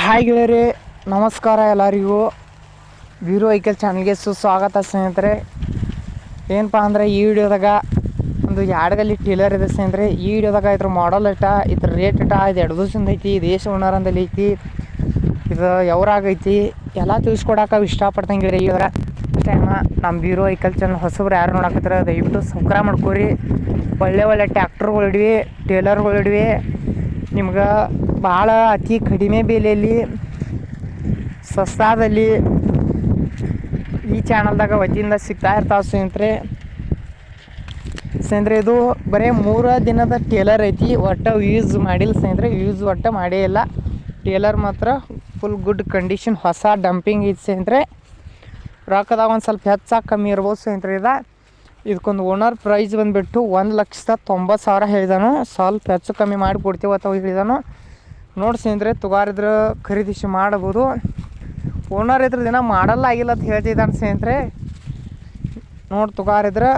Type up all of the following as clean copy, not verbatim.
Hi ಗೆಳೆಯರೇ, ನಮಸ್ಕಾರ ಎಲ್ಲರಿಗೂ. ವೀರು ವೆಹಿಕಲ್ ಚಾನಲ್ಗೆ ಸುಸ್ವಾಗತ ಸ್ನೇಹಿತರೆ. ಏನಪ್ಪ ಅಂದರೆ ಈ ವಿಡಿಯೋದಾಗ ಒಂದು ಯಾಡಗಲ್ಲಿ ಟೀಲರ್ ಇದೆ ಸ್ನೇಹಿತರೆ. ಈ ವಿಡಿಯೋದಾಗ ಇದ್ರ ಮಾಡಲ್ ಇಟ, ಇದ್ರ ರೇಟ್ ಇಟ, ಇದು 2 ದಿವಸದಿಂದ ಐತಿ, ದೇಶ ಓನರಂದಲ್ಲಿ ಐತಿ, ಇದು ಯಾವ್ರಾಗೈತಿ ಎಲ್ಲ ತಿಳಿಸ್ಕೊಡಕ್ಕೆ ಇಷ್ಟಪಡ್ತಂಗಿರಿ. ಇವಾಗ ಟೈಮ ನಮ್ಮ ವೀರು ವೆಹಿಕಲ್ ಚಾನಲ್ ಹೊಸಬ್ರು ಯಾರು ನೋಡಕತ್ತಾರ ದಯವಿಟ್ಟು ಸಬ್ಸ್ಕ್ರೈಬ್ ಮಾಡ್ಕೊರಿ. ಒಳ್ಳೆ ಟ್ಯಾಕ್ಟರ್ಗಳಿಡ್ವಿ, ಟೇಲರ್ಗಳಿಡ್ವಿ, ನಿಮ್ಗೆ ಭಾಳ ಅತಿ ಕಡಿಮೆ ಬೆಲೆಯಲ್ಲಿ ಸಸ್ತಾದಲ್ಲಿ ಈ ಚಾನಲ್ದಾಗ ವತಿಯಿಂದ ಸಿಗ್ತಾ ಇರ್ತಾವೆ ಸ್ನೇಹಿತರೆ. ಇದು ಬರೀ 3 ದಿನದ ಟೇಲರ್ ಐತಿ, ಒಟ್ಟು ಯೂಸ್ ಮಾಡಿಲ್ಲ ಸ್ನೇಹಿತರೆ, ಯೂಸ್ ಒಟ್ಟು ಮಾಡೇ ಇಲ್ಲ. ಟೇಲರ್ ಮಾತ್ರ ಫುಲ್ ಗುಡ್ ಕಂಡೀಷನ್, ಹೊಸ ಡಂಪಿಂಗ್ ಐತಿ ಸ್ನೇಹಿತರೆ. ರೊಕ್ಕದಾಗ ಒಂದು ಸ್ವಲ್ಪ ಹೆಚ್ಚಾಗಿ ಕಮ್ಮಿ ಇರ್ಬೋದು ಸ್ನೇಹಿತರೆ. ಇದಕ್ಕೊಂದು ಓನರ್ ಪ್ರೈಸ್ ಬಂದುಬಿಟ್ಟು 1,90,000 ಹೇಳಿದಾನು. ಸ್ವಲ್ಪ ಹೆಚ್ಚು ಕಮ್ಮಿ ಮಾಡಿ ಕೊಡ್ತೀವಿ ಅಥವಾ ಹೇಳಿದಾನು. ನೋಡಿ ಸ್ನೇಹಿತರೆ, ತುಗಾರಿದ್ರೆ ಖರೀದಿಸಿ ಮಾಡ್ಬೋದು. ಓನರ್ ಇದ್ರ ದಿನ ಮಾಡಲ್ಲ ಆಗಿಲ್ಲ ಅಂತ ಹೇಳ್ತಿದ್ದಾನೆ ಸ್ನೇಹಿತರೆ. ನೋಡಿ ತುಗಾರಿದ್ರೆ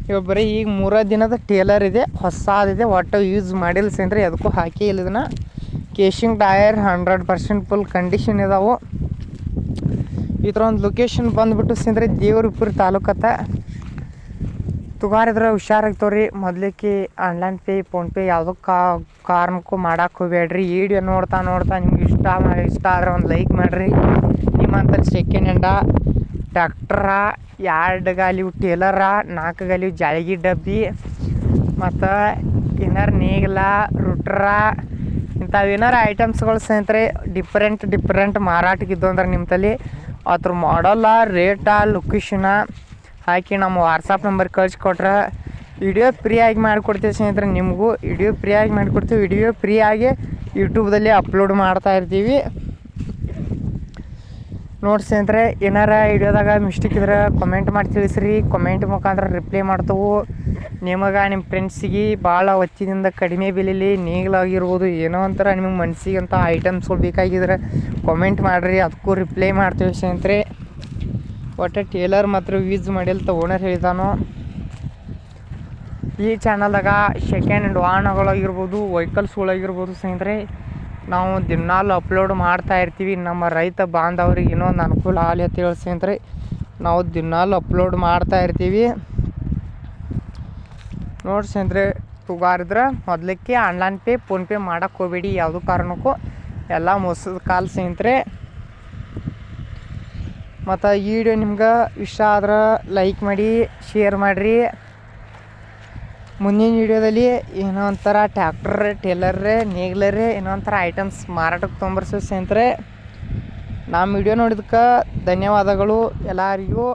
ಇವಾಗ ಬರೀ ಈಗ 3 ದಿನದ ಟೇಲರ್ ಇದೆ, ಹೊಸದಿದೆ, ಒಟ್ಟು ಯೂಸ್ ಮಾಡಿಲ್ಲ ಸ್ನೇಹಿತರೆ, ಅದಕ್ಕೂ ಹಾಕಿ ಇಲ್ಲ. ಇದನ್ನು ಕೇಶಿಂಗ್ ಟೈರ್ 100% ಫುಲ್ ಕಂಡೀಷನ್ ಇದಾವೆ. ಈ ಥರ ಒಂದು ಲೊಕೇಶನ್ ಬಂದುಬಿಟ್ಟು ಸ್ನೇಹಿತರೆ ದೇವರಿಪುರ ತಾಲೂಕತ್ತ. ತುಗಾರಿದ್ರೆ ಹುಷಾರಾಗ್ತವ್ರಿ. ಮೊದಲಿಕ್ಕೆ ಆನ್ಲೈನ್ ಪೇ, ಫೋನ್ಪೇ ಯಾವುದೋ ಕಾರಣಕ್ಕೂ ಮಾಡಕ್ಕೆ ಹೋಗ್ಬೇಡ್ರಿ. ಈ ವಿಡಿಯೋ ನೋಡ್ತಾ ನಿಮ್ಗೆ ಇಷ್ಟ ಆದ್ರೆ ಒಂದು ಲೈಕ್ ಮಾಡಿರಿ. ನಿಮ್ಮಂಥ ಸೆಕೆಂಡ್ ಹ್ಯಾಂಡ ಟ್ಯಾಕ್ಟ್ರ, 2 ಗಾಲಿ ಟೇಲರ, 4 ಗಾಲಿ ಜಾಳಿಗೆ ಡಬ್ಬಿ, ಮತ್ತು ಏನಾರು ನೇಗಿಲ, ರುಟ್ರ, ಇಂಥವೇನಾರು ಐಟಮ್ಸ್ಗಳು ಸ್ನೇಹಿತರೆ ಡಿಫ್ರೆಂಟ್ ಮಾರಾಟಕ್ಕಿದ್ದು ಅಂದ್ರೆ ನಿಮ್ಮ ತಲೆ ಅದ್ರ ಮಾಡಲ್ಲ, ರೇಟ, ಲೊಕೇಶನ ಹಾಕಿ ನಮ್ಮ ವಾಟ್ಸಪ್ ನಂಬರ್ ಕಳಿಸ್ಕೊಟ್ರೆ ವಿಡಿಯೋ ಫ್ರೀಯಾಗಿ ಮಾಡಿಕೊಡ್ತೀವಿ ಸ್ನೇಹಿತರೆ. ನಿಮಗೂ ವಿಡಿಯೋ ಫ್ರೀಯಾಗಿ ಮಾಡಿಕೊಡ್ತೀವಿ. ವಿಡಿಯೋ ಫ್ರೀಯಾಗಿ ಯೂಟ್ಯೂಬ್ದಲ್ಲಿ ಅಪ್ಲೋಡ್ ಮಾಡ್ತಾ ಇರ್ತೀವಿ. ನೋಡಿ ಸ್ನೇಹಿತರೆ, ಏನಾರ ವಿಡಿಯೋದಾಗ ಮಿಸ್ಟೇಕ್ ಇದ್ರೆ ಕಮೆಂಟ್ ಮಾಡಿ ತಿಳಿಸ್ರಿ. ಕಮೆಂಟ್ ಮುಖಾಂತರ ರಿಪ್ಲೈ ಮಾಡ್ತೇವೆ. ನಿಮಗೆ ನಿಮ್ಮ ಫ್ರೆಂಡ್ಸಿಗೆ ಭಾಳ ಹೊತ್ತಿನಿಂದ ಕಡಿಮೆ ಬೆಲೆಯಲ್ಲಿ ನೇಗಿಲಾಗಿರ್ಬೋದು, ಏನೋ ಒಂಥರ ನಿಮಗೆ ಮನಸ್ಸಿಗೆ ಅಂತ ಐಟಮ್ಸ್ಗಳು ಬೇಕಾಗಿದ್ರೆ ಕಮೆಂಟ್ ಮಾಡಿರಿ, ಅದಕ್ಕೂ ರಿಪ್ಲೈ ಮಾಡ್ತೀವಿ ಸ್ನೇಹಿತರೆ. ಒಟ್ಟು ಟೇಲರ್ ಮಾತ್ರ ಯೂಸ್ ಮಾಡಿಲ್ಲ ಓನರ್ ಹೇಳಿದಾನು. ಈ ಚಾನಲ್ದಾಗ ಸೆಕೆಂಡ್ ಹ್ಯಾಂಡ್ ವಾಹನಗಳಾಗಿರ್ಬೋದು, ವೆಹಿಕಲ್ಸ್ಗಳಾಗಿರ್ಬೋದು ಸ್ನೇಹಿತರೆ ನಾವು ದಿನಾಲು ಅಪ್ಲೋಡ್ ಮಾಡ್ತಾ ಇರ್ತೀವಿ. ನಮ್ಮ ರೈತ ಬಾಂಧವರಿಗೆ ಇನ್ನೊಂದು ಅನುಕೂಲ ಆಗಲಿ ಅಂತ ಹೇಳಿ ಸ್ನೇಹಿತರೆ ನಾವು ದಿನಾಲು ಅಪ್ಲೋಡ್ ಮಾಡ್ತಾ ಇರ್ತೀವಿ. ನೋಡಿ ಸ್ನೇಹಿತರೆ, ತುಗಾರಿದ್ರೆ ಮೊದಲಿಕ್ಕೆ ಆನ್ಲೈನ್ ಪೇ, ಫೋನ್ಪೇ ಮಾಡೋಕ್ಕೆ ಹೋಗಬೇಡಿ ಯಾವುದೂ ಕಾರಣಕ್ಕೂ, ಎಲ್ಲ ಮೋಸದ ಕಾಲ ಸ್ನೇಹಿತರೆ. ಮತ್ತು ಈ ವಿಡಿಯೋ ನಿಮ್ಗೆ ಇಷ್ಟ ಆದ್ರೆ ಲೈಕ್ ಮಾಡಿ, ಶೇರ್ ಮಾಡಿರಿ. ಮುಂದಿನ ವಿಡಿಯೋದಲ್ಲಿ ಏನೋ ಒಂಥರ ಟ್ಯಾಕ್ಟರ್, ಟೇಲರ್ರೆ, ನೇಗ್ಲರೇ, ಏನೋ ಒಂಥರ ಐಟಮ್ಸ್ ಮಾರಾಟಕ್ಕೆ ತೊಗೊಂಬರ್ಸೋ ಸ್ನೇಹಿತರೆ. ನಮ್ಮ ವಿಡಿಯೋ ನೋಡಿದಕ್ಕೆ ಧನ್ಯವಾದಗಳು ಎಲ್ಲರಿಗೂ.